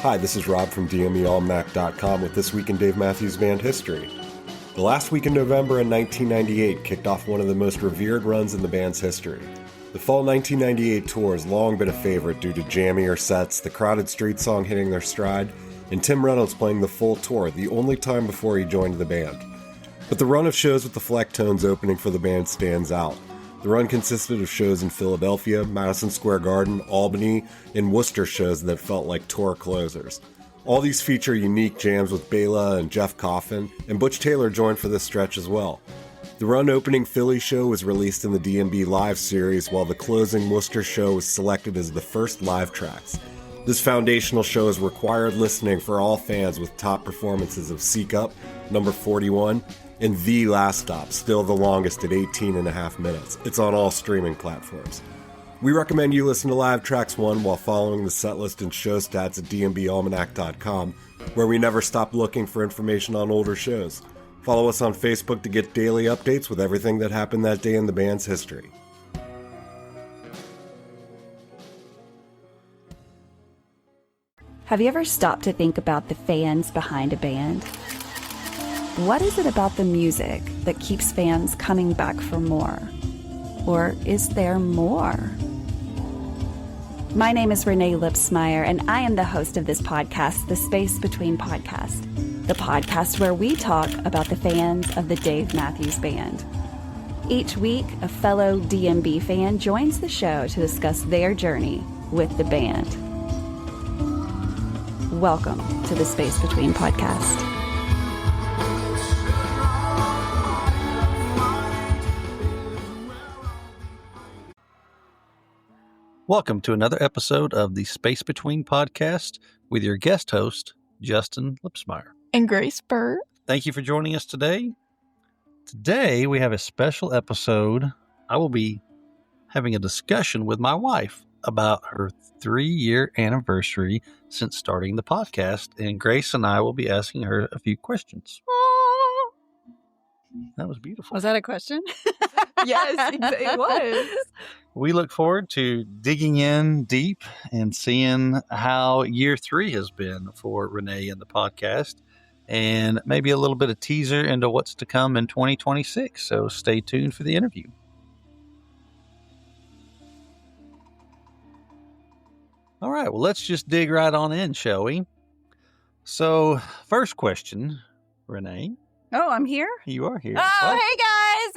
Hi, this is Rob from DMEAlmanac.com with This Week in Dave Matthews Band History. The last week in November in 1998 kicked off one of the most revered runs in the band's history. The fall 1998 tour has long been a favorite due to jammier sets, the crowded street song hitting their stride, and Tim Reynolds playing the full tour, the only time before he joined the band. But the run of shows with the Flecktones opening for the band stands out. The run consisted of shows in Philadelphia, Madison Square Garden, Albany, and Worcester shows that felt like tour closers. All these feature unique jams with Bela and Jeff Coffin, and Butch Taylor joined for this stretch as well. The run opening Philly show was released in the DMB Live series, while the closing Worcester show was selected as the first live tracks. This foundational show is required listening for all fans, with top performances of Seek Up, number 41, and The Last Stop, still the longest at 18.5 minutes. It's on all streaming platforms. We recommend you listen to Live Tracks 1 while following the setlist and show stats at dmbalmanac.com, where we never stop looking for information on older shows. Follow us on Facebook to get daily updates with everything that happened that day in the band's history. Have you ever stopped to think about the fans behind a band? What is it about the music that keeps fans coming back for more? Or is there more? My name is Renae Lipsmeyer, and I am the host of this podcast, The Space Between Podcast, the podcast where we talk about the fans of the Dave Matthews Band. Each week, a fellow DMB fan joins the show to discuss their journey with the band. Welcome to The Space Between Podcast. Welcome to another episode of the Space Between Podcast with your guest host, Justin Lipsmeyer. And Grace Burr. Thank you for joining us today. Today we have a special episode. I will be having a discussion with my wife about her 3-year anniversary since starting the podcast, and Grace and I will be asking her a few questions. Aww. That was beautiful. Was that a question? Yes, it was. We look forward to digging in deep and seeing how year 3 has been for Renae and the podcast, and maybe a little bit of teaser into what's to come in 2026. So stay tuned for the interview. All right, well, let's just dig right on in, shall we? So, first question, Renae. Oh, I'm here? You are here. Oh, hey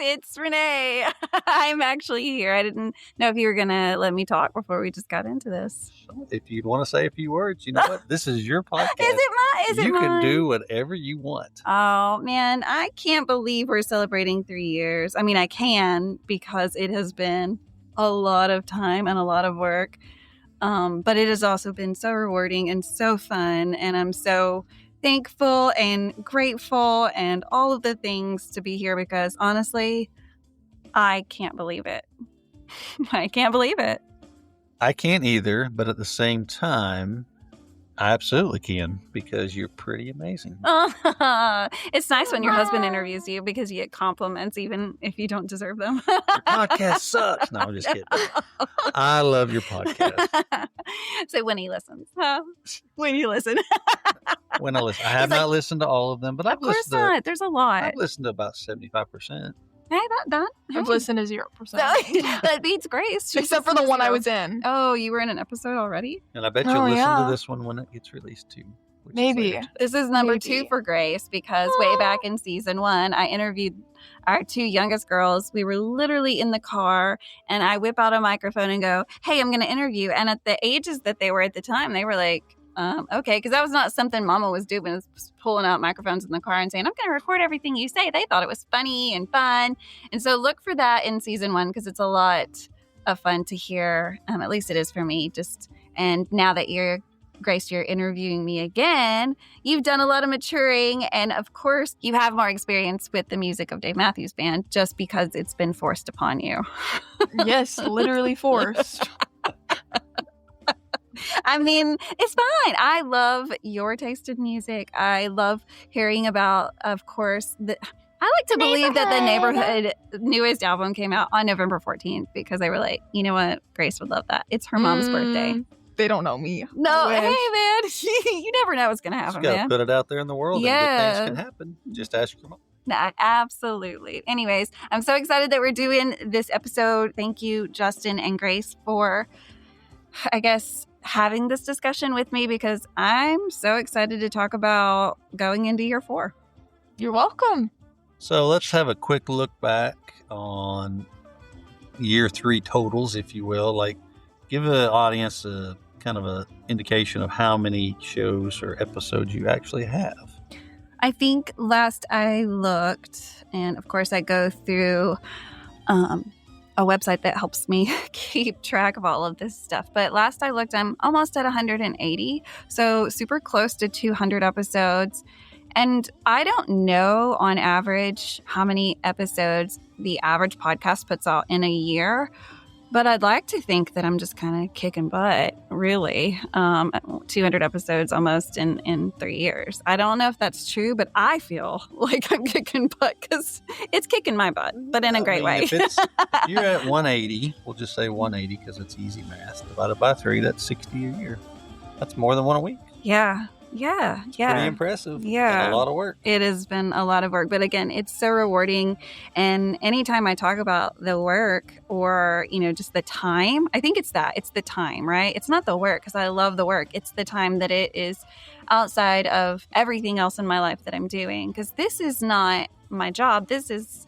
guys, it's Renae. I'm actually here. I didn't know if you were going to let me talk before we just got into this. If you'd want to say a few words, you know what? This is your podcast. Is it You mine? can do whatever you want. Oh, man, I can't believe we're celebrating 3 years. I mean, I can because it has been a lot of time and a lot of work. But it has also been so rewarding and so fun. And I'm so thankful and grateful and all of the things to be here because honestly, I can't believe it. I can't believe it. I can't either, but at the same time, I absolutely can because you're pretty amazing. It's nice when your husband interviews you because you get compliments even if you don't deserve them. Your podcast sucks. No, I'm just kidding. I love your podcast. So when he listens. When you listen. When I listen. I have not listened to all of them, but I've listened to... There's a lot. I've listened to about 75%. Hey, that I've listened to 0%. That beats Grace. Except for the one I was in. Oh, you were in an episode already? And I bet you'll listen to this one when it gets released too. Maybe. This is number 2 for Grace because way back in season 1, I interviewed our 2 youngest girls. We were literally in the car and I whip out a microphone and go, hey, I'm going to interview. And at the ages that they were at the time, they were like, okay, because that was not something Mama was doing, was pulling out microphones in the car and saying, I'm going to record everything you say. They thought it was funny and fun. And so look for that in season 1 because it's a lot of fun to hear. At least it is for me. And now that Grace, you're interviewing me again, you've done a lot of maturing. And of course, you have more experience with the music of Dave Matthews Band just because it's been forced upon you. Yes, literally forced. I mean, it's fine. I love your taste in music. I love hearing about, of course, I like to believe that the Neighborhood newest album came out on November 14th because they were like, you know what? Grace would love that. It's her mom's birthday. They don't know me. No, Wish. hey, man. You never know what's going to Just happen, got to man. put it out there in the world and good things can happen. Just ask your mom. Nah, absolutely. Anyways, I'm so excited that we're doing this episode. Thank you, Justin and Grace, for, I guess, having this discussion with me because I'm so excited to talk about going into year 4. You're welcome. So let's have a quick look back on year 3 totals, if you will. Like, give the audience a kind of an indication of how many shows or episodes you actually have. I think last I looked, and of course I go through a website that helps me keep track of all of this stuff. But last I looked, I'm almost at 180. So super close to 200 episodes. And I don't know on average how many episodes the average podcast puts out in a year. But I'd like to think that I'm just kind of kicking butt, really. 200 episodes almost in 3 years. I don't know if that's true, but I feel like I'm kicking butt because it's kicking my butt, but in a great way. If you're at 180, we'll just say 180 because it's easy math. Divided by 3, that's 60 a year. That's more than one a week. Yeah. It's pretty impressive. Yeah. And a lot of work. It has been a lot of work. But again, it's so rewarding. And anytime I talk about the work or, just the time, I think it's that. It's the time, right? It's not the work because I love the work. It's the time that it is outside of everything else in my life that I'm doing. Because this is not my job. This is,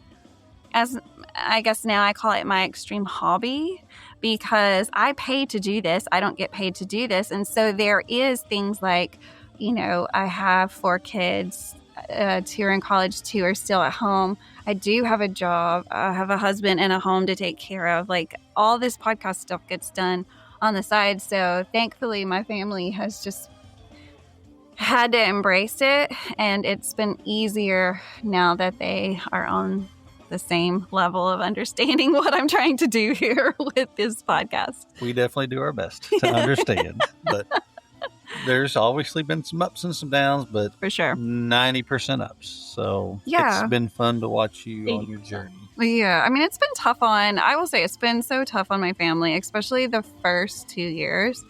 as I guess now I call it my extreme hobby because I pay to do this. I don't get paid to do this. And so there is things like, I have 4 kids, 2 are in college, 2 are still at home. I do have a job. I have a husband and a home to take care of. Like all this podcast stuff gets done on the side. So thankfully my family has just had to embrace it. And it's been easier now that they are on the same level of understanding what I'm trying to do here with this podcast. We definitely do our best to understand, but there's obviously been some ups and some downs, but for sure 90% ups. So yeah, it's been fun to watch you on your journey. Yeah, I mean, it's been tough I will say it's been so tough on my family, especially the first 2 years.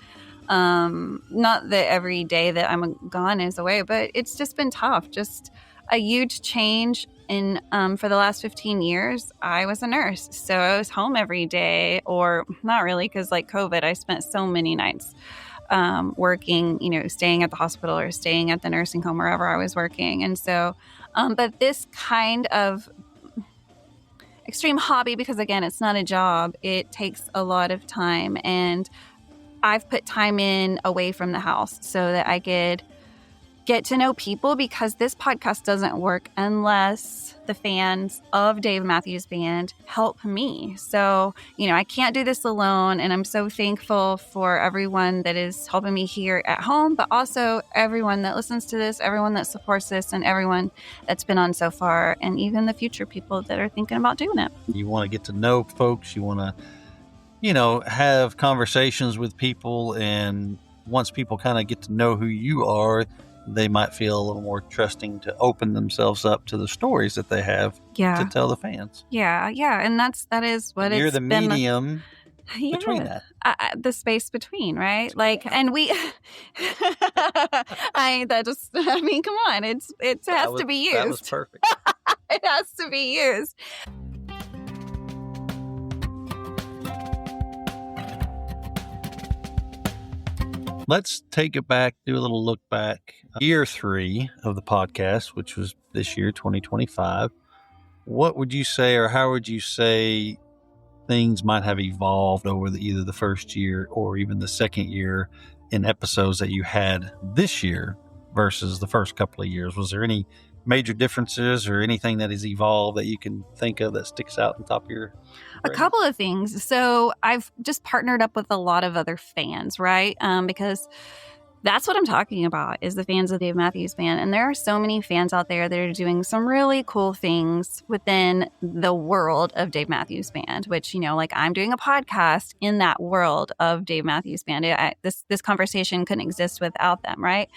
Not that every day that I'm gone is away, but it's just been tough. Just a huge change in, for the last 15 years, I was a nurse. So I was home every day, or not really, because like COVID, I spent so many nights working, staying at the hospital or staying at the nursing home, wherever I was working. And so, but this kind of extreme hobby, because again, it's not a job, it takes a lot of time. And I've put time in away from the house so that I could get to know people, because this podcast doesn't work unless the fans of Dave Matthews Band help me. So, I can't do this alone. And I'm so thankful for everyone that is helping me here at home, but also everyone that listens to this, everyone that supports this, and everyone that's been on so far, and even the future people that are thinking about doing it. You want to get to know folks. You want to, have conversations with people. And once people kind of get to know who you are, they might feel a little more trusting to open themselves up to the stories that they have to tell the fans. Yeah. And that is what you're it's the been. medium between that. The space between, right? Like, and we, come on, it has to be used. That was perfect. It has to be used. Let's take it back, do a little look back. Year 3 of the podcast, which was this year, 2025. What would you say, or how would you say things might have evolved over either the first year or even the second year in episodes that you had this year versus the first couple of years? Was there any major differences or anything that has evolved that you can think of that sticks out on top of your brain? A couple of things. So I've just partnered up with a lot of other fans, right? Because that's what I'm talking about, is the fans of Dave Matthews Band. And there are so many fans out there that are doing some really cool things within the world of Dave Matthews Band, which, like I'm doing a podcast in that world of Dave Matthews Band. This conversation couldn't exist without them, right?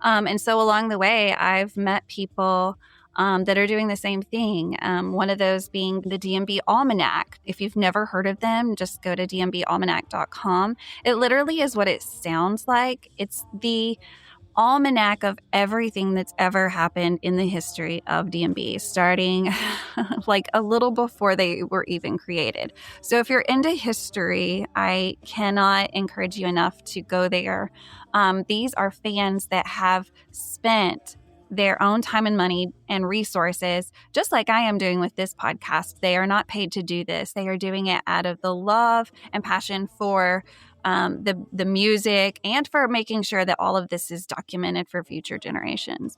And so along the way, I've met people that are doing the same thing. One of those being the DMB Almanac. If you've never heard of them, just go to dmbalmanac.com. It literally is what it sounds like. It's the almanac of everything that's ever happened in the history of DMB, starting like a little before they were even created. So if you're into history, I cannot encourage you enough to go there. These are fans that have spent their own time and money and resources, just like I am doing with this podcast. They are not paid to do this. They are doing it out of the love and passion for the music and for making sure that all of this is documented for future generations.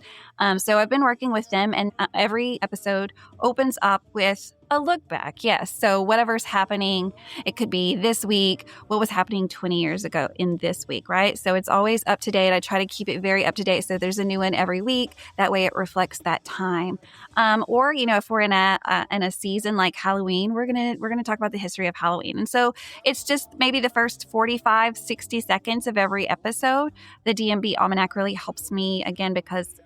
So I've been working with them, and every episode opens up with a look back. Yes. So whatever's happening, it could be this week, what was happening 20 years ago in this week, right? So it's always up to date. I try to keep it very up to date. So there's a new one every week. That way it reflects that time. Or, if we're in a season like Halloween, we're going to talk about the history of Halloween. And so it's just maybe the first 45, 60 seconds of every episode. The DMB Almanac really helps me, again, because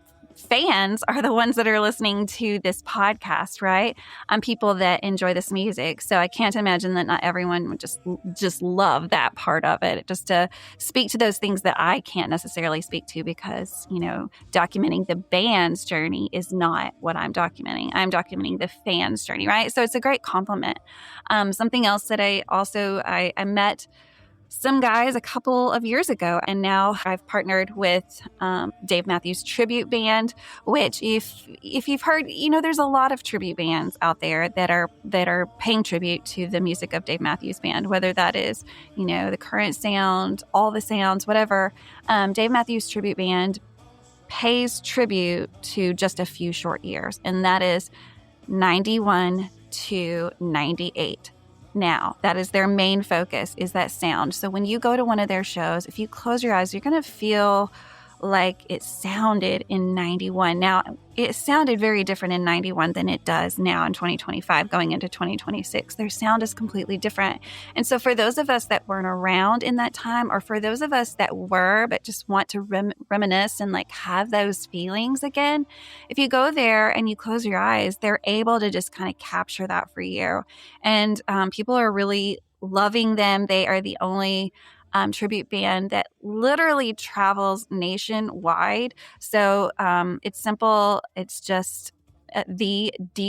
fans are the ones that are listening to this podcast, right? People that enjoy this music. So I can't imagine that not everyone would just love that part of it, just to speak to those things that I can't necessarily speak to, because, documenting the band's journey is not what I'm documenting. I'm documenting the fans' journey, right? So it's a great compliment. Something else that I met some guys a couple of years ago, and now I've partnered with Dave Matthews Tribute Band, which if you've heard, there's a lot of tribute bands out there that are paying tribute to the music of Dave Matthews Band, whether that is, the current sound, all the sounds, whatever. Dave Matthews Tribute Band pays tribute to just a few short years, and that is 91 to 98. Now, that is their main focus, is that sound. So when you go to one of their shows, if you close your eyes, you're going to feel like it sounded in 91. Now, it sounded very different in 91 than it does now in 2025, going into 2026. Their sound is completely different. And so for those of us that weren't around in that time, or for those of us that were, but just want to reminisce and have those feelings again, if you go there and you close your eyes, they're able to just kind of capture that for you. And people are really loving them. They are the only tribute band that literally travels nationwide. So it's simple. It's just thedmtb.com.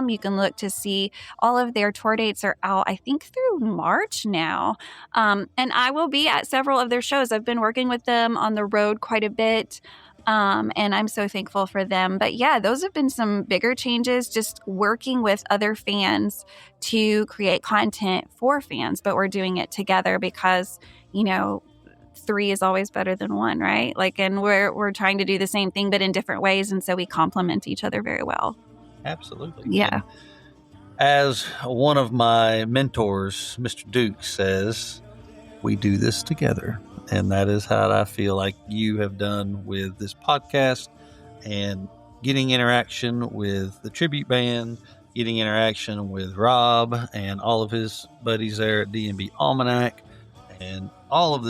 You can look to see all of their tour dates are out, I think, through March now. And I will be at several of their shows. I've been working with them on the road quite a bit. And I'm so thankful for them. But yeah, those have been some bigger changes, just working with other fans to create content for fans, but we're doing it together because, three is always better than one, right? And we're trying to do the same thing, but in different ways. And so we complement each other very well. Absolutely. Yeah. And as one of my mentors, Mr. Duke, says, we do this together. And that is how I feel like you have done with this podcast, and getting interaction with the tribute band, getting interaction with Rob and all of his buddies there at DMB Almanac, and all of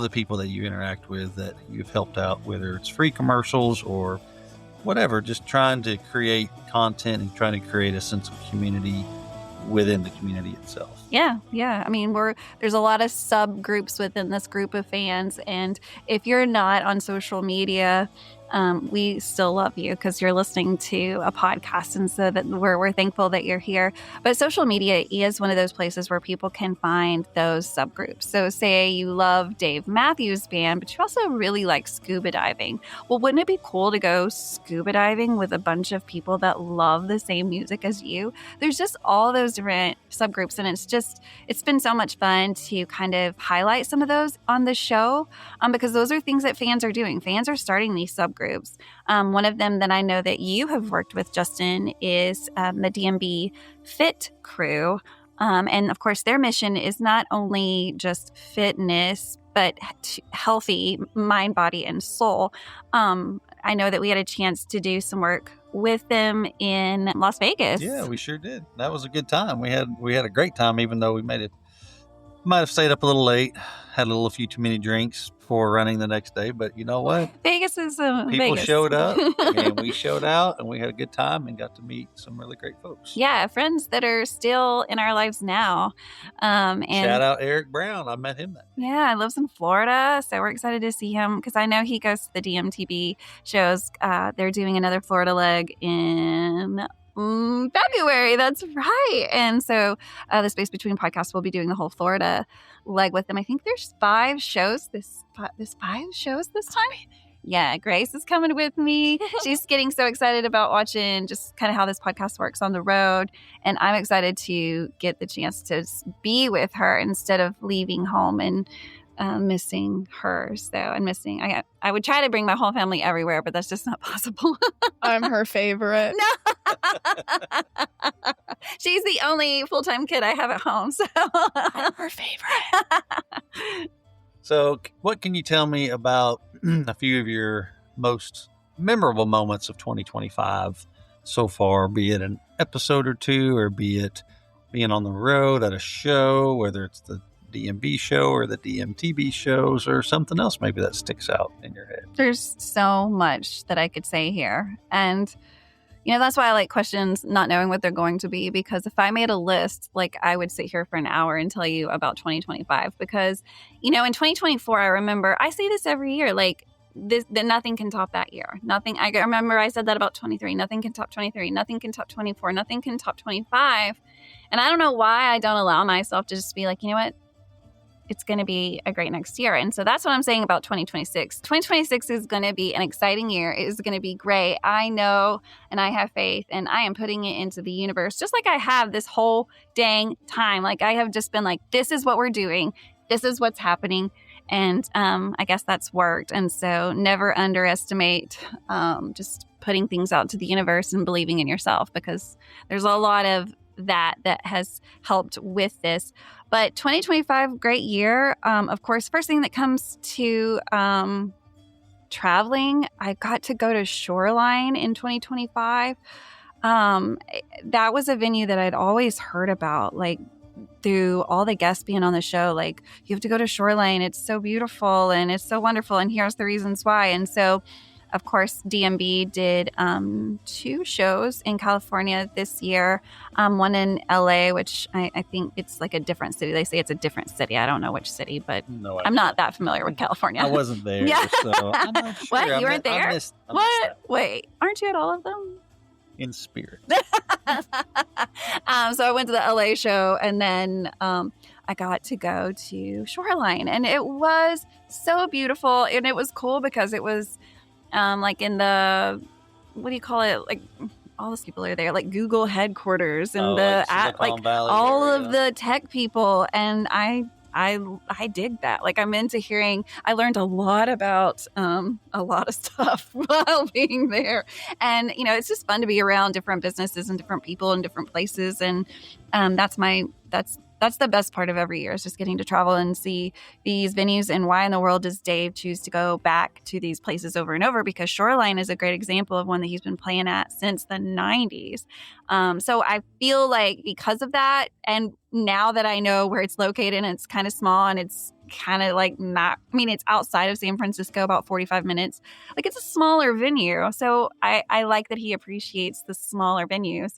the people that you interact with that you've helped out, whether it's free commercials or whatever, just trying to create content and trying to create a sense of community within the community itself. Yeah. I mean, there's a lot of subgroups within this group of fans, and if you're not on social media, we still love you because you're listening to a podcast, and so that we're thankful that you're here. But social media is one of those places where people can find those subgroups. So say you love Dave Matthews Band, but you also really like scuba diving. Well, wouldn't it be cool to go scuba diving with a bunch of people that love the same music as you? There's just all those different subgroups, and it's been so much fun to kind of highlight some of those on the show, because those are things that fans are doing. Fans are starting these subgroups. One of them that I know that you have worked with, Justin, is the DMB Fit Crew. And of course, their mission is not only just fitness, but healthy mind, body, and soul. I know that we had a chance to do some work with them in Las Vegas. Yeah, we sure did. That was a good time. We had a great time, even though we made it Might have stayed up a little late, had a few too many drinks before running the next day. But you know what? Vegas is People Vegas. showed up, and we showed out, and we had a good time and got to meet some really great folks. Yeah, friends that are still in our lives now. And Shout out Eric Brown. I met him that day. Yeah, lives in Florida, so we're excited to see him because I know he goes to the DMTB shows. They're doing another Florida leg in February. That's right. And so the Space Between podcast will be doing the whole Florida leg with them. I think there's 5 shows this time. Yeah, Grace is coming with me. She's getting so excited about watching just kind of how this podcast works on the road. And I'm excited to get the chance to be with her instead of leaving home and missing her. So I would try to bring my whole family everywhere, but that's just not possible. I'm her favorite. No. She's the only full-time kid I have at home. So I'm her favorite. So what can you tell me about a few of your most memorable moments of 2025 so far, be it an episode or two, or be it being on the road at a show, whether it's the DMB show or the DMTB shows or something else maybe that sticks out in your head? There's so much that I could say here. And, that's why I like questions not knowing what they're going to be, because if I made a list, I would sit here for an hour and tell you about 2025 because, in 2024, I remember I say this every year, that nothing can top that year. Nothing. I remember I said that about 23. Nothing can top 23. Nothing can top 24. Nothing can top 25. And I don't know why I don't allow myself to just be like, you know what? It's going to be a great next year. And so that's what I'm saying about 2026. 2026 is going to be an exciting year. It is going to be great. I know, and I have faith, and I am putting it into the universe, just like I have this whole dang time. I have just been like, this is what we're doing. This is what's happening. And I guess that's worked. And so never underestimate just putting things out to the universe and believing in yourself, because there's a lot of that has helped with this. But 2025, great year. Of course, first thing that comes to traveling, I got to go to Shoreline in 2025. That was a venue that I'd always heard about, through all the guests being on the show. You have to go to Shoreline. It's so beautiful and it's so wonderful. And here's the reasons why. And so, of course, DMB did 2 shows in California this year. One in LA, which I think it's a different city. They say it's a different city. I don't know which city, but No, I'm not that familiar with California. I wasn't there. Yeah. So I'm not sure. What? You weren't there? I missed What? that. Wait, aren't you at all of them? In spirit. So I went to the LA show, and then I got to go to Shoreline, and it was so beautiful. And it was cool because it was in the, what do you call it? All those people are there, Google headquarters and Silicon Valley all area. of the tech people. And I dig that. I'm into hearing. I learned a lot about a lot of stuff while being there, and it's just fun to be around different businesses and different people in different places. And that's the best part of every year, is just getting to travel and see these venues. And why in the world does Dave choose to go back to these places over and over? Because Shoreline is a great example of one that he's been playing at since the 90s. So I feel because of that, and now that I know where it's located, and it's kind of small, and it's kind of it's outside of San Francisco, about 45 minutes. It's a smaller venue. So I like that he appreciates the smaller venues,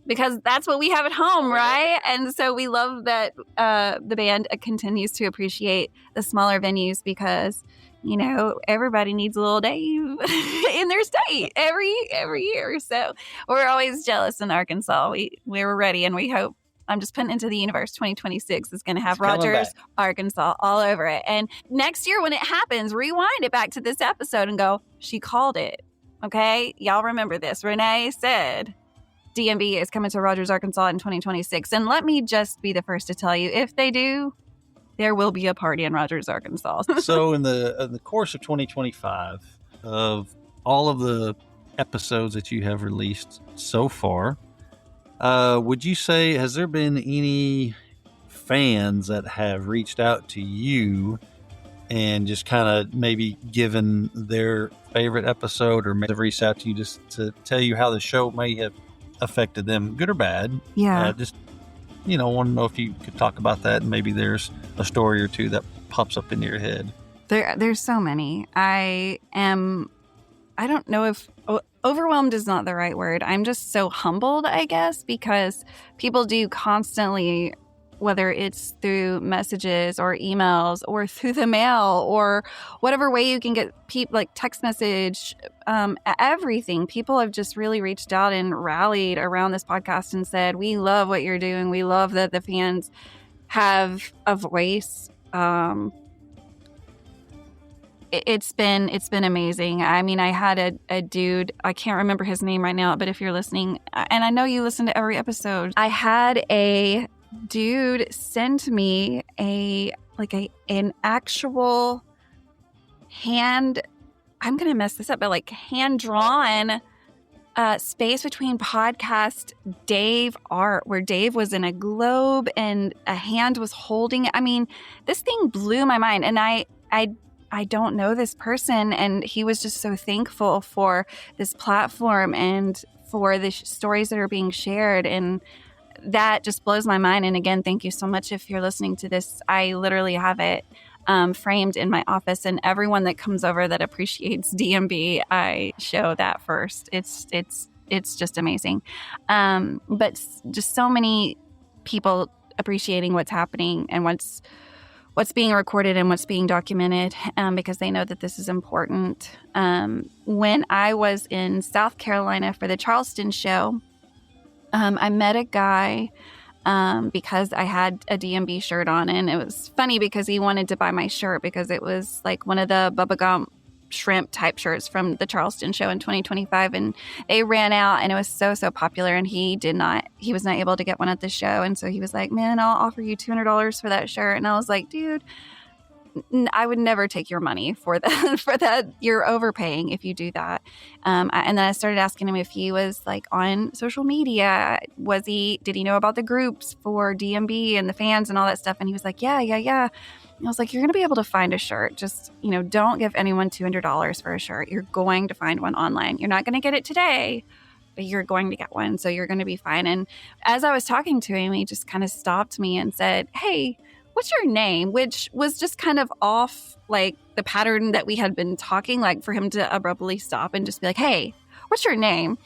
because that's what we have at home, right? And so we love that the band continues to appreciate the smaller venues, because, everybody needs a little Dave in their state every year. So we're always jealous in Arkansas. We're ready, and we hope, I'm just putting into the universe, 2026 is going to have Rogers, Arkansas all over it. And next year when it happens, rewind it back to this episode and go, she called it. Okay? Y'all remember this. Renae said DMB is coming to Rogers, Arkansas in 2026. And let me just be the first to tell you, if they do, there will be a party in Rogers, Arkansas. So in the course of 2025, of all of the episodes that you have released so far, would you say, has there been any fans that have reached out to you and just kind of maybe given their favorite episode, or maybe have reached out to you just to tell you how the show may have affected them, good or bad? Yeah. Just want to know if you could talk about that, and maybe there's a story or two that pops up into your head. There's so many. I don't know if overwhelmed is not the right word. I'm just so humbled, I guess, because people do constantly, whether it's through messages or emails or through the mail or whatever way you can get like text message, everything. People have just really reached out and rallied around this podcast and said, we love what you're doing. We love that the fans have a voice. It's been amazing. I mean, I had a dude, I can't remember his name right now, but if you're listening, and I know you listen to every episode, I had a dude send me an actual hand, I'm going to mess this up, but like hand-drawn Space Between Podcast Dave art, where Dave was in a globe and a hand was holding it. I mean, this thing blew my mind, and I don't know this person, and he was just so thankful for this platform and for the stories that are being shared, and that just blows my mind. And again, thank you so much if you're listening to this. I literally have it framed in my office, and everyone that comes over that appreciates DMB, I show that first. It's just amazing. But just so many people appreciating what's happening and what's being recorded and what's being documented, because they know that this is important. When I was in South Carolina for the Charleston show, I met a guy because I had a DMB shirt on, and it was funny because he wanted to buy my shirt because it was like one of the Bubba Gump shrimp type shirts from the Charleston show in 2025, and they ran out, and it was so popular, and he was not able to get one at the show, and so he was like, man, I'll offer you $200 for that shirt. And I was like, dude, I would never take your money for that. You're overpaying if you do that. And then I started asking him if he was like on social media. Did he know about the groups for DMB and the fans and all that stuff? And he was like, yeah. I was like, you're going to be able to find a shirt. Just, don't give anyone $200 for a shirt. You're going to find one online. You're not going to get it today, but you're going to get one. So you're going to be fine. And as I was talking to him, he just kind of stopped me and said, hey, what's your name? Which was just kind of off like the pattern that we had been talking, like for him to abruptly stop and just be like, hey, what's your name?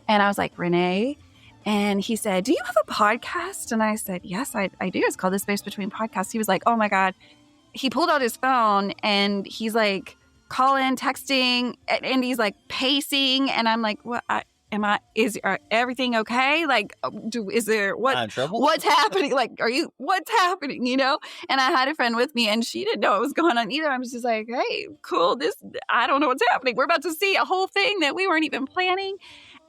And I was like, Renae. And he said, do you have a podcast? And I said, yes, I do. It's called The Space Between Podcasts. He was like, oh my God. He pulled out his phone and he's like calling, texting, and he's like pacing. And I'm like, what? Is everything okay? Like, is there what's happening? Like, what's happening? And I had a friend with me and she didn't know what was going on either. I was just like, hey, cool. I don't know what's happening. We're about to see a whole thing that we weren't even planning.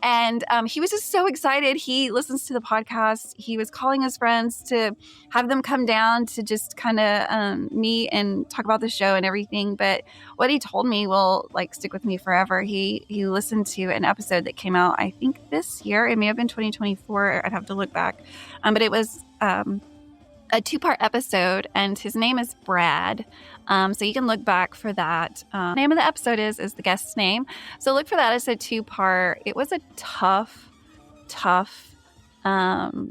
And he was just so excited. He listens to the podcast. He was calling his friends to have them come down to just kind of meet and talk about the show and everything. But what he told me will like stick with me forever. He listened to an episode that came out, I think this year. It may have been 2024. I'd have to look back. But it was a 2-part episode, and his name is Brad. So you can look back for that. Name of the episode is the guest's name. So look for that. It's a 2-part. It was a tough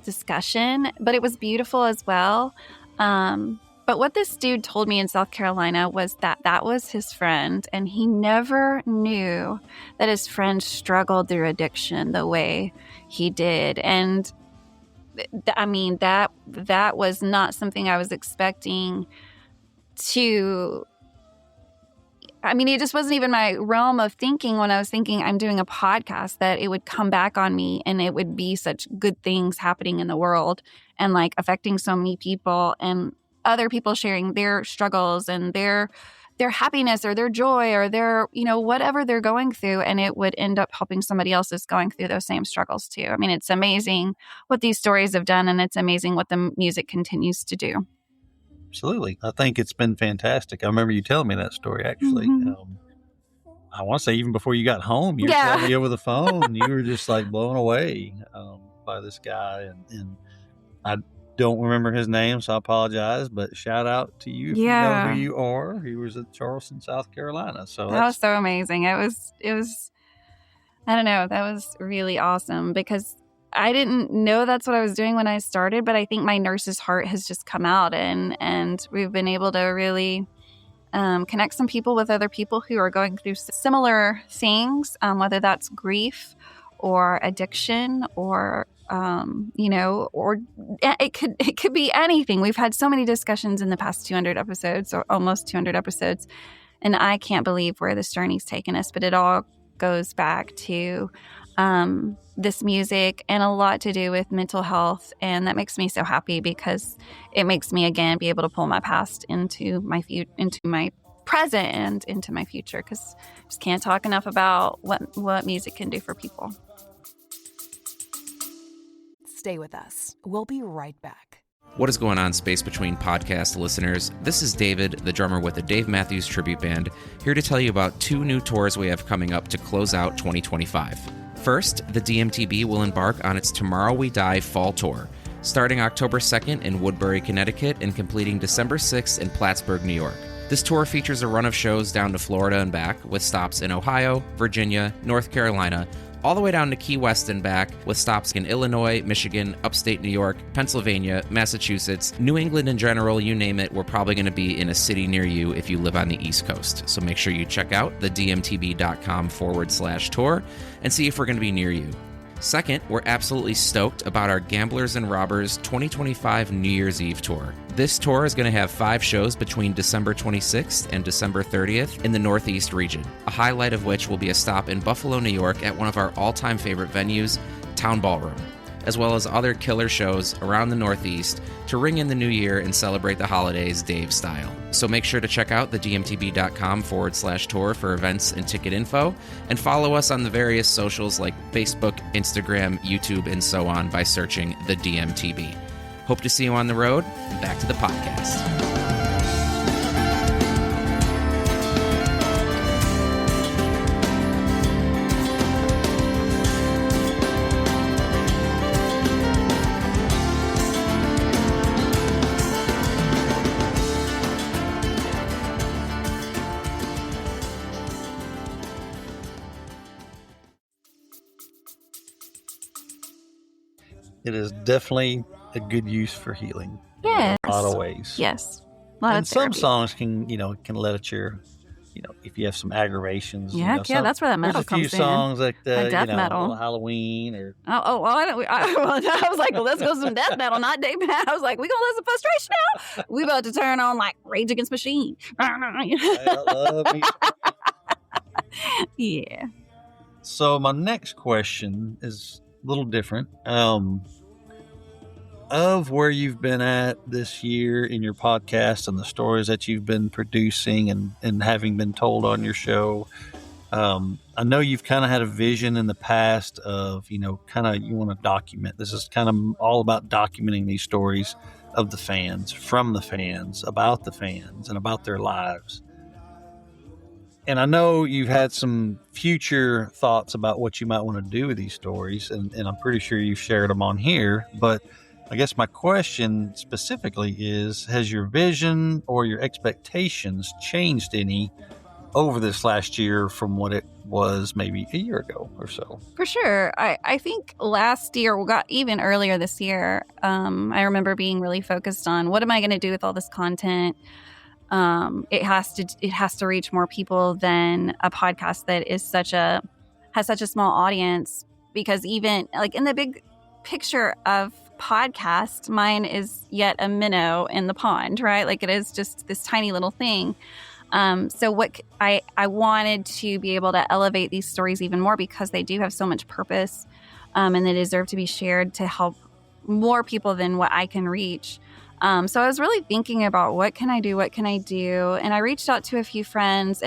discussion, but it was beautiful as well. But what this dude told me in South Carolina was that was his friend, and he never knew that his friend struggled through addiction the way he did. And I mean, that was not something I was expecting to. I mean, it just wasn't even my realm of thinking when I was thinking I'm doing a podcast that it would come back on me and it would be such good things happening in the world and like affecting so many people and other people sharing their struggles and their happiness or their joy or their, whatever they're going through, and it would end up helping somebody else that's going through those same struggles too. I mean, it's amazing what these stories have done, and it's amazing what the music continues to do. Absolutely. I think it's been fantastic. I remember you telling me that story, actually. Mm-hmm. I want to say even before you got home, you were telling me over the phone, you were just like blown away by this guy. And I don't remember his name, so I apologize, but shout out to you if you know who you are. He was at Charleston, South Carolina. So that was so amazing. It was, I don't know, that was really awesome because I didn't know that's what I was doing when I started, but I think my nurse's heart has just come out, and we've been able to really connect some people with other people who are going through similar things, whether that's grief or addiction or or it could be anything. We've had so many discussions in the past 200 episodes, or almost 200 episodes, and I can't believe where this journey's taken us. But it all goes back to this music and a lot to do with mental health, and that makes me so happy because it makes me again be able to pull my past into my present and into my future, because I just can't talk enough about what music can do for people. Stay with us. We'll be right back. What is going on, Space Between podcast listeners? This is David, the drummer with the Dave Matthews Tribute Band, here to tell you about 2 new tours we have coming up to close out 2025. First, the DMTB will embark on its Tomorrow We Die Fall Tour, starting October 2nd in Woodbury, Connecticut, and completing December 6th in Plattsburgh, New York. This tour features a run of shows down to Florida and back, with stops in Ohio, Virginia, North Carolina, all the way down to Key West and back, with stops in Illinois, Michigan, upstate New York, Pennsylvania, Massachusetts, New England in general, you name it. We're probably going to be in a city near you if you live on the East Coast. So make sure you check out the dmtb.com/tour and see if we're going to be near you. Second, we're absolutely stoked about our Gamblers and Robbers 2025 New Year's Eve tour. This tour is going to have 5 shows between December 26th and December 30th in the Northeast region, a highlight of which will be a stop in Buffalo, New York at one of our all-time favorite venues, Town Ballroom, as well as other killer shows around the Northeast to ring in the new year and celebrate the holidays Dave style. So make sure to check out the dmtb.com/tour for events and ticket info, and follow us on the various socials like Facebook, Instagram, YouTube, and so on by searching the DMTB. Hope to see you on the road. Back to the podcast. It is definitely a good use for healing. Yes. In a lot of ways. Yes. A lot And of some therapy. songs can let at your, if you have some aggravations. Yeah, that's where that metal There's a few comes in. songs like Like death metal. Halloween or. Well, I was like, well, let's go some death metal, not Dave. I was like, we gonna listen to frustration now? We about to turn on like Rage Against the Machine. I love me. Yeah. So my next question is a little different. Of where you've been at this year in your podcast and the stories that you've been producing and having been told on your show, I know you've kind of had a vision in the past of, you want to document. This is kind of all about documenting these stories of the fans, from the fans, about the fans, and about their lives. And I know you've had some future thoughts about what you might want to do with these stories, and I'm pretty sure you've shared them on here. But I guess my question specifically is, has your vision or your expectations changed any over this last year from what it was maybe a year ago or so? For sure. I think last year, even earlier this year, I remember being really focused on what am I going to do with all this content? It has to reach more people than a podcast that has such a small audience, because even like in the big picture of podcast, mine is yet a minnow in the pond, right? Like it is just this tiny little thing. So what I wanted to be able to elevate these stories even more, because they do have so much purpose, and they deserve to be shared to help more people than what I can reach. So I was really thinking about what can I do? And I reached out to a few friends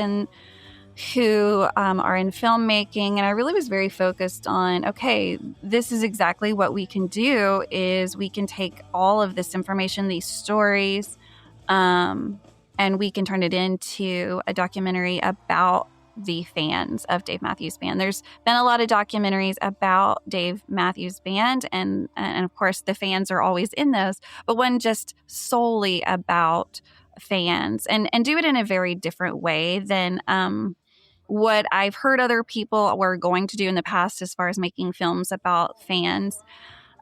who are in filmmaking, and I really was very focused on, okay, this is exactly what we can do, is we can take all of this information, these stories, and we can turn it into a documentary about the fans of Dave Matthews Band. There's been a lot of documentaries about Dave Matthews Band, and of course the fans are always in those, but one just solely about fans, and do it in a very different way than what I've heard other people were going to do in the past as far as making films about fans.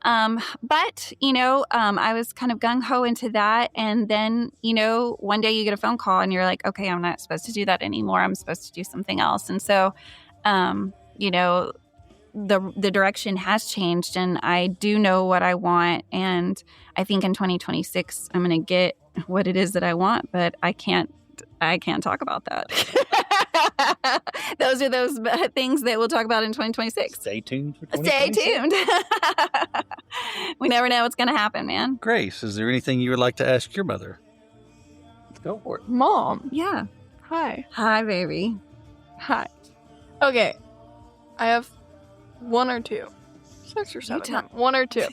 But, I was kind of gung-ho into that. And then, one day you get a phone call and you're like, okay, I'm not supposed to do that anymore. I'm supposed to do something else. And so, the direction has changed, and I do know what I want. And I think in 2026, I'm going to get what it is that I want, but I can't talk about that. Those are those things that we'll talk about in 2026. Stay tuned for Stay 2026. tuned. We never know what's going to happen, man. Grace, is there anything you would like to ask your mother? Go for it. Mom. Yeah. Hi. Hi, baby. Hi. Okay. I have one or two. 6 or 7. tell- One or two.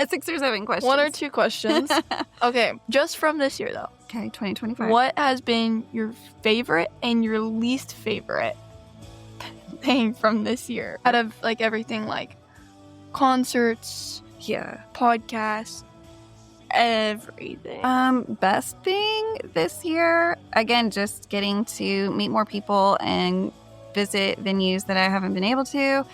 6 or 7 questions. 1 or 2 questions. Okay. Just from this year, though. Okay, 2025. What has been your favorite and your least favorite thing from this year? Out of like everything, like concerts, Yeah. podcasts, everything. Best thing this year, again, just getting to meet more people and visit venues that I haven't been able to.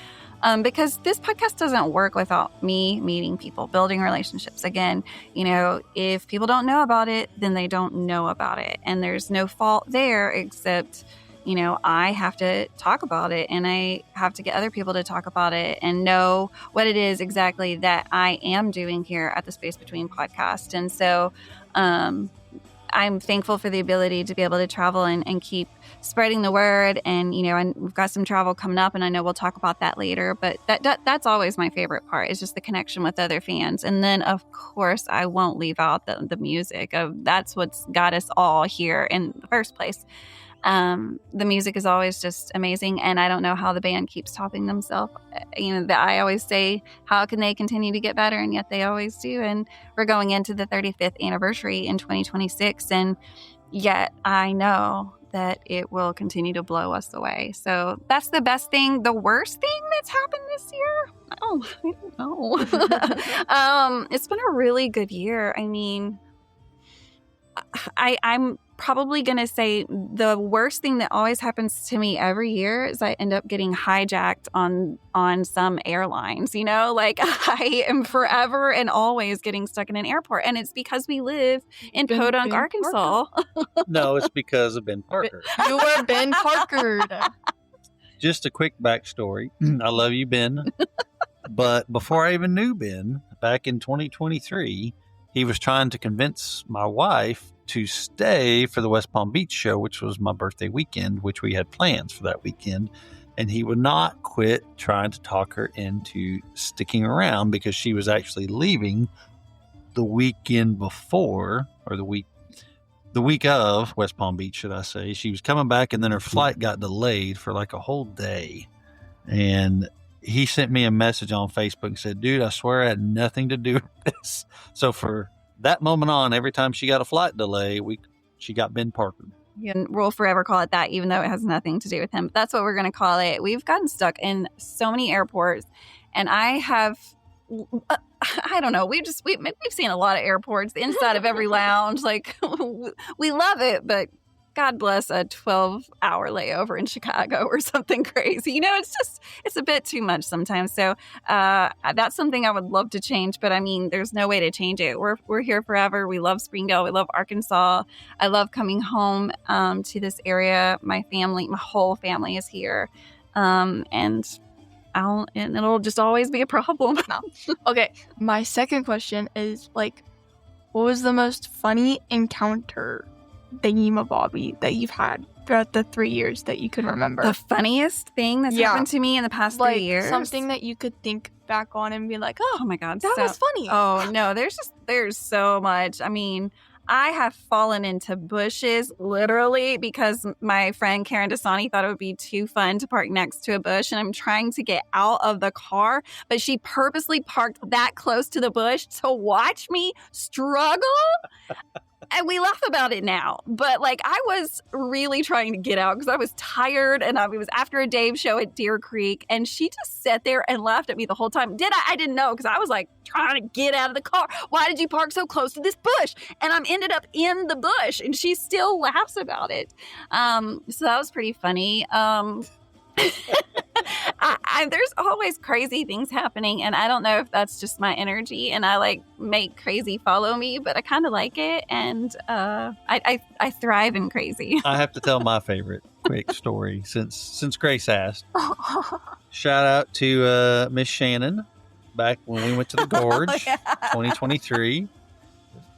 Because this podcast doesn't work without me meeting people, building relationships. Again, if people don't know about it, then they don't know about it. And there's no fault there except, I have to talk about it, and I have to get other people to talk about it and know what it is exactly that I am doing here at the Space Between podcast. And so I'm thankful for the ability to be able to travel and keep spreading the word. And, and we've got some travel coming up, and I know we'll talk about that later. But that's always my favorite part, is just the connection with other fans. And then, of course, I won't leave out the music. That's what's got us all here in the first place. The music is always just amazing, and I don't know how the band keeps topping themselves. I always say, how can they continue to get better? And yet they always do. And we're going into the 35th anniversary in 2026, and yet I know that it will continue to blow us away. So that's the best thing. The worst thing that's happened this year? Oh, I don't know. It's been a really good year. I mean, I'm probably going to say the worst thing that always happens to me every year is I end up getting hijacked on some airlines. Like, I am forever and always getting stuck in an airport. And it's because we live in Podunk, Arkansas. No, it's because of Ben Parker. You were Ben Parker. Just a quick backstory. I love you, Ben. But before I even knew Ben, back in 2023, he was trying to convince my wife to stay for the West Palm Beach show, which was my birthday weekend, which we had plans for that weekend. And he would not quit trying to talk her into sticking around, because she was actually leaving the weekend before, or the week of West Palm Beach, should I say. She was coming back, and then her flight got delayed for like a whole day. And he sent me a message on Facebook and said, dude, I swear I had nothing to do with this. So for that moment on, every time she got a flight delay, she got Ben Parker. And we'll forever call it that, even though it has nothing to do with him. But that's what we're going to call it. We've gotten stuck in so many airports, and I don't know. We've seen a lot of airports, the inside of every lounge. Like, we love it, but God bless a 12-hour layover in Chicago or something crazy. It's a bit too much sometimes. So that's something I would love to change. But I mean, there's no way to change it. We're here forever. We love Springdale. We love Arkansas. I love coming home to this area. My whole family is here. And it'll just always be a problem. Okay, my second question is, like, what was the most funny encounter thingy-mabobby that you've had throughout the 3 years that you can remember? The funniest thing that's happened to me in the past 3 years? Something that you could think back on and be like, oh my God, that was funny. Oh no, there's so much. I mean, I have fallen into bushes literally because my friend Karen Dasani thought it would be too fun to park next to a bush, and I'm trying to get out of the car, but she purposely parked that close to the bush to watch me struggle. And we laugh about it now, but like I was really trying to get out because I was tired and it was after a Dave show at Deer Creek, and she just sat there and laughed at me the whole time. Did I? I didn't know because I was like trying to get out of the car. Why did you park so close to this bush? And I'm ended up in the bush, and she still laughs about it. So that was pretty funny. There's always crazy things happening, and I don't know if that's just my energy and I like make crazy follow me, but I kind of like it, and I thrive in crazy. I have to tell my favorite quick story since Grace asked. Shout out to Miss Shannon back when we went to the Gorge, 2023.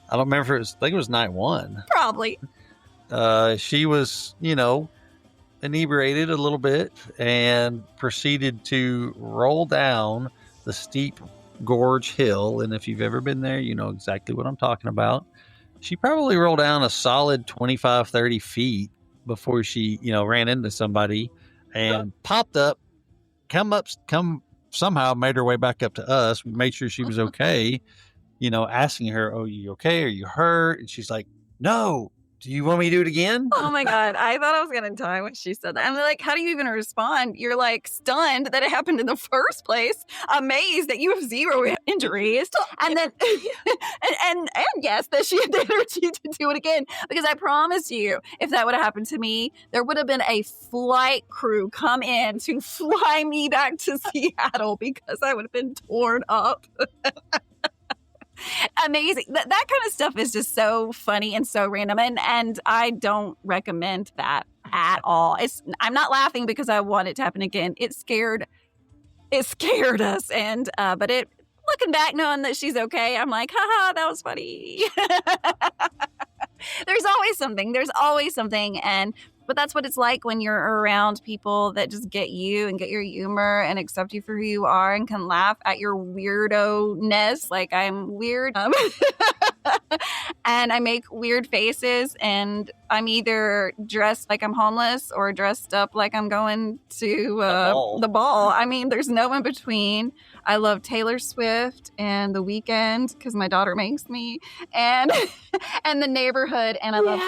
I don't remember. I think it was night one. Probably. She was, inebriated a little bit and proceeded to roll down the steep gorge hill. And if you've ever been there, you know exactly what I'm talking about. She probably rolled down a solid 25, 30 feet before she, ran into somebody and popped up, come somehow made her way back up to us. We made sure she was okay, asking her, "Oh, you okay? Are you hurt?" And she's like, "No. Do you want me to do it again?" Oh my God. I thought I was going to die when she said that. I'm like, how do you even respond? You're like stunned that it happened in the first place, amazed that you have zero injuries. And then, and yes, that she dared you to do it again. Because I promise you, if that would have happened to me, there would have been a flight crew come in to fly me back to Seattle because I would have been torn up. Amazing. That kind of stuff is just so funny and so random. And I don't recommend that at all. I'm not laughing because I want it to happen again. It scared us. And, but looking back, knowing that she's okay, I'm like, haha, that was funny. There's always something. But that's what it's like when you're around people that just get you and get your humor and accept you for who you are and can laugh at your weirdo-ness. Like, I'm weird. And I make weird faces, and I'm either dressed like I'm homeless or dressed up like I'm going to the ball. I mean, there's no in between. I love Taylor Swift and The Weeknd because my daughter makes me, and and The Neighborhood, and I love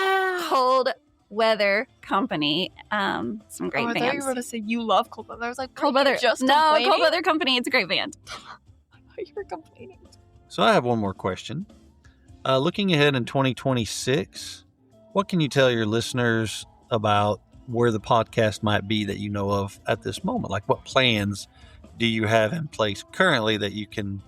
Cold Weather Company. Some great bands. I thought you were going to say you love Cold Weather. I was like, Cold Weather. Cold Weather Company. It's a great band. I thought you were complaining. So I have one more question. Looking ahead in 2026, what can you tell your listeners about where the podcast might be that you know of at this moment? Like, what plans do you have in place currently that you can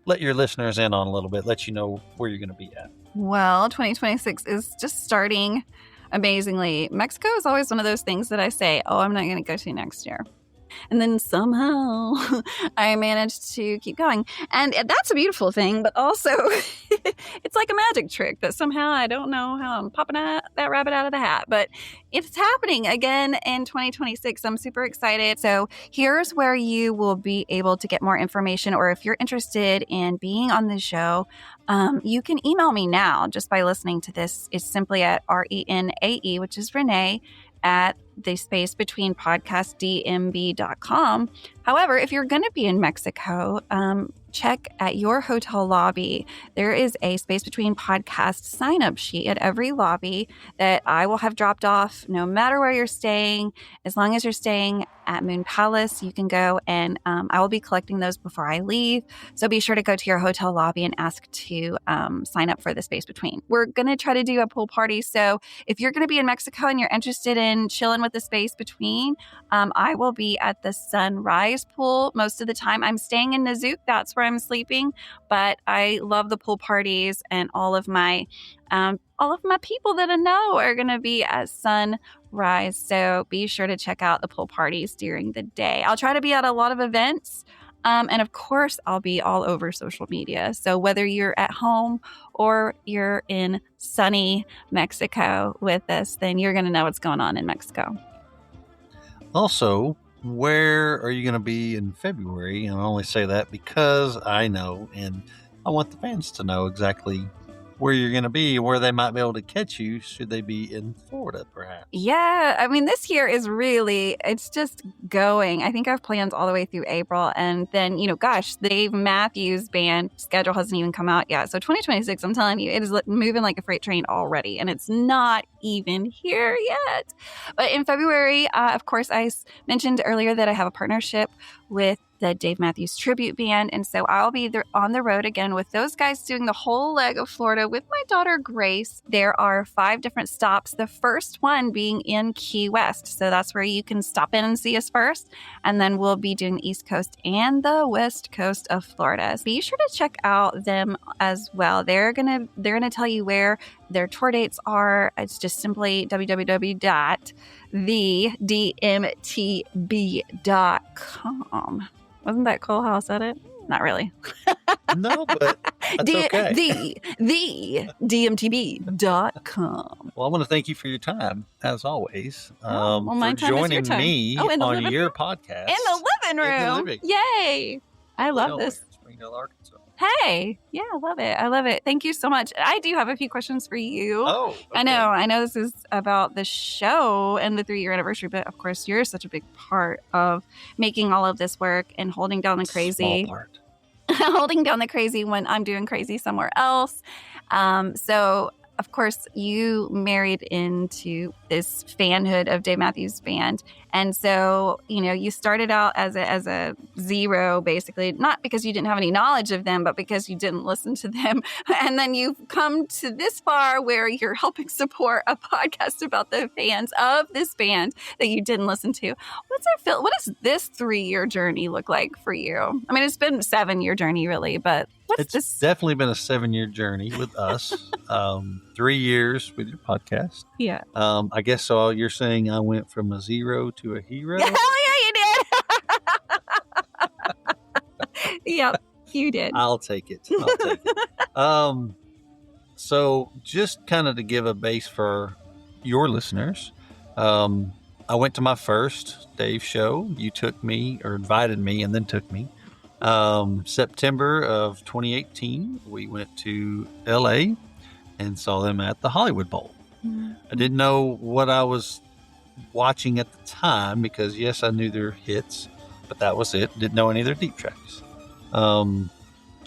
let your listeners in on a little bit, let you know where you're going to be at? Well, 2026 is just starting amazingly. Mexico is always one of those things that I say, oh, I'm not going to go to next year. And then somehow I managed to keep going. And that's a beautiful thing, but also it's like a magic trick that somehow I don't know how I'm popping that rabbit out of the hat. But it's happening again in 2026. I'm super excited. So here's where you will be able to get more information, or if you're interested in being on the show, you can email me now just by listening to this. It's simply at RENAE, which is Renae, at the space between podcastdmb.com. However, if you're going to be in Mexico, check at your hotel lobby. There is a space between podcast sign-up sheet at every lobby that I will have dropped off no matter where you're staying. As long as you're staying at Moon Palace, you can go, and I will be collecting those before I leave. So be sure to go to your hotel lobby and ask to sign up for the space between. We're going to try to do a pool party. So if you're going to be in Mexico and you're interested in chilling with the space between, I will be at the Sunrise pool most of the time. I'm staying in Nazook. That's where I'm sleeping, but I love the pool parties, and all of my people that I know are going to be at Sunrise. So be sure to check out the pool parties during the day. I'll try to be at a lot of events. And of course, I'll be all over social media. So whether you're at home or you're in sunny Mexico with us, then you're going to know what's going on in Mexico. Also, where are you going to be in February? And I only say that because I know, and I want the fans to know exactly where you're going to be, where they might be able to catch you, should they be in Florida, perhaps? Yeah, I mean, this year is really, it's just going. I think I have plans all the way through April. And then, gosh, Dave Matthews Band schedule hasn't even come out yet. So 2026, I'm telling you, it is moving like a freight train already. And it's not even here yet. But in February, of course, I mentioned earlier that I have a partnership with the Dave Matthews Tribute Band. And so I'll be on the road again with those guys doing the whole leg of Florida with my daughter, Grace. There are 5 different stops, the first one being in Key West. So that's where you can stop in and see us first. And then we'll be doing the East Coast and the West Coast of Florida. So be sure to check out them as well. They're gonna tell you where their tour dates are. It's just simply www.thedmtb.com. Wasn't that cool how I said it? Not really. No, but that's okay. The DMTB.com. Well, I want to thank you for your time, as always, my for time is your joining time. me In the on living your room? podcast. In the living room. Yay. I love this. Springdale, Arkansas. Hey. Yeah, I love it. I love it. Thank you so much. I do have a few questions for you. Oh, okay. I know this is about the show and the 3-year anniversary, but of course you're such a big part of making all of this work and holding down the crazy. Small part. Holding down the crazy when I'm doing crazy somewhere else. So of course you married into this fanhood of Dave Matthews Band. And so, you started out as a zero, basically, not because you didn't have any knowledge of them, but because you didn't listen to them. And then you've come to this far where you're helping support a podcast about the fans of this band that you didn't listen to. What does this 3-year journey look like for you? I mean, it's been a 7-year journey, really, but It's definitely been a 7-year journey with us. 3 years with your podcast. Yeah. I guess so. You're saying I went from a zero to a hero? Hell yeah, you did. Yep, you did. I'll take it. So just kind of to give a base for your listeners, I went to my first Dave show. You took me, or invited me, and then took me. September of 2018, we went to LA and saw them at the Hollywood Bowl. Mm-hmm. I didn't know what I was watching at the time because, yes, I knew their hits, but that was it. Didn't know any of their deep tracks. So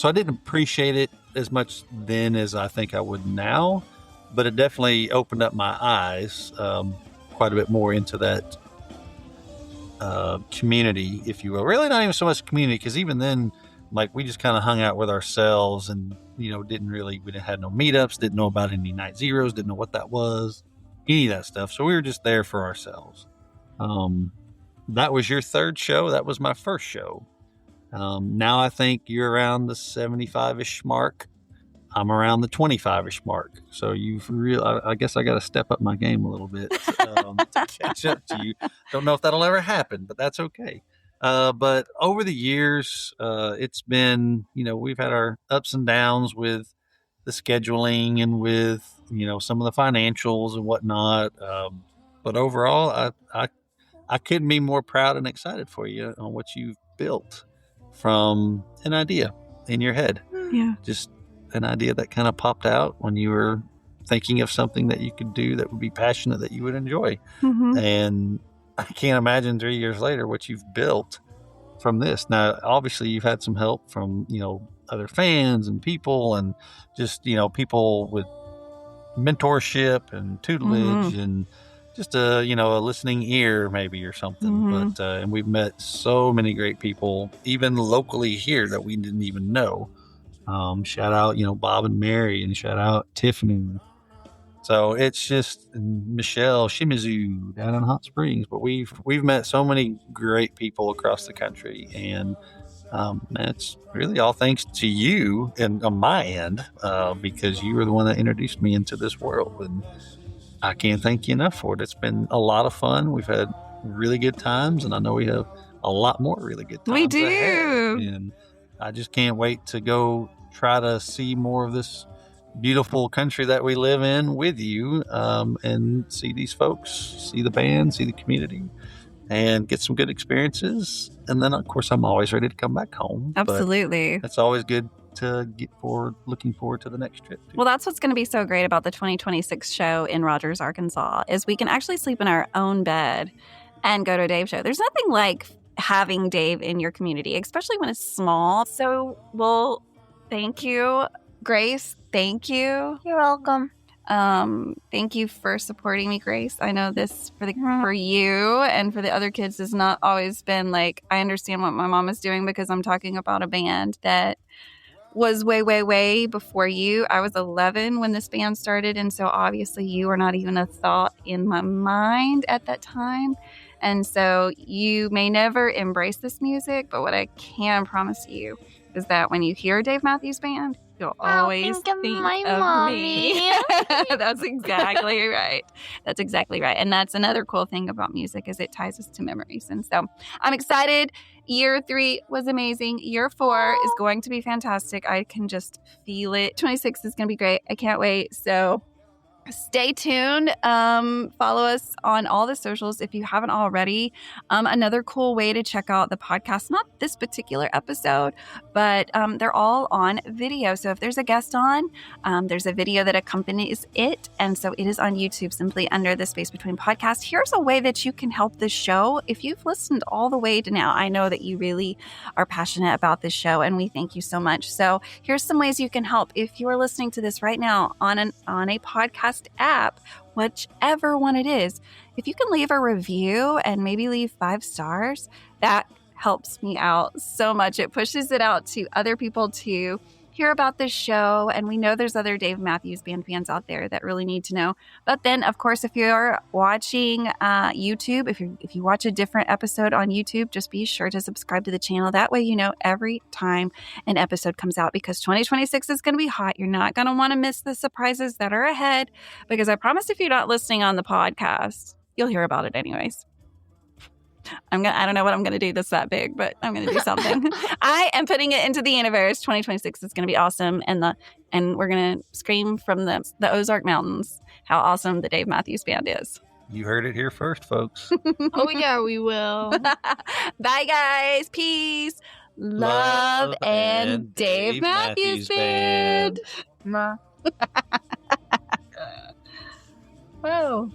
I didn't appreciate it as much then as I think I would now, but it definitely opened up my eyes quite a bit more into that community, if you will. Really not even so much community, because even then, like, we just kind of hung out with ourselves and, we had no meetups, didn't know about any night zeros, didn't know what that was, any of that stuff. So we were just there for ourselves. That was your third show. That was my first show. Now I think you're around the 75-ish mark. I'm around the 25-ish mark. So I guess I got to step up my game a little bit to catch up to you. Don't know if that'll ever happen, but that's okay. But over the years, it's been, we've had our ups and downs with the scheduling and with, some of the financials and whatnot. But overall, I couldn't be more proud and excited for you on what you've built from an idea in your head. Yeah. Just an idea that kind of popped out when you were thinking of something that you could do that would be passionate, that you would enjoy. Mm-hmm. And I can't imagine 3 years later what you've built from this. Now, obviously you've had some help from, other fans and people, and just, people with mentorship and tutelage and just a listening ear maybe or something. But, and we've met so many great people, even locally here, that we didn't even know. Shout out, Bob and Mary, and shout out Tiffany. So it's just Michelle Shimizu down in Hot Springs. But we've met so many great people across the country, and it's really all thanks to you and on my end, because you were the one that introduced me into this world, and I can't thank you enough for it. It's been a lot of fun. We've had really good times, and I know we have a lot more really good times. We do. Ahead. And I just can't wait to go try to see more of this beautiful country that we live in with you, and see these folks, see the band, see the community, and get some good experiences. And then, of course, I'm always ready to come back home. Absolutely. But it's always good looking forward to the next trip to? Well, that's what's going to be so great about the 2026 show in Rogers, Arkansas, is we can actually sleep in our own bed and go to a Dave show. There's nothing like having Dave in your community, especially when it's small. So, well, thank you, Grace. Thank you. You're welcome. Thank you for supporting me, Grace. I know this for you and for the other kids has not always been like, I understand what my mom is doing because I'm talking about a band that was way, way, way before you. I was 11 when this band started. And so obviously you were not even a thought in my mind at that time. And so you may never embrace this music, but what I can promise you is that when you hear Dave Matthews Band, you'll always think of my me. mommy. That's exactly right. That's exactly right. And that's another cool thing about music is it ties us to memories. And so I'm excited. Year 3 was amazing. Year 4 is going to be fantastic. I can just feel it. 26 is going to be great. I can't wait. So stay tuned. Follow us on all the socials if you haven't already. Another cool way to check out the podcast, not this particular episode, but they're all on video. So if there's a guest on, there's a video that accompanies it. And so it is on YouTube simply under the Space Between podcast. Here's a way that you can help the show. If you've listened all the way to now, I know that you really are passionate about this show and we thank you so much. So here's some ways you can help. If you're listening to this right now on a podcast app, whichever one it is, if you can leave a review and maybe leave 5 stars, that helps me out so much. It pushes it out to other people to hear about this show. And we know there's other Dave Matthews Band fans out there that really need to know. But then, of course, if you're watching YouTube, if you watch a different episode on YouTube, just be sure to subscribe to the channel. That way, you know every time an episode comes out, because 2026 is going to be hot. You're not going to want to miss the surprises that are ahead, because I promise if you're not listening on the podcast, you'll hear about it anyways. I don't know what I'm going to do that's that big, but I'm going to do something. I am putting it into the universe. 2026 is going to be awesome. And we're going to scream from the Ozark Mountains how awesome the Dave Matthews Band is. You heard it here first, folks. Oh, yeah, we will. Bye, guys. Peace, love, and Dave Matthews Band. Ma. Whoa.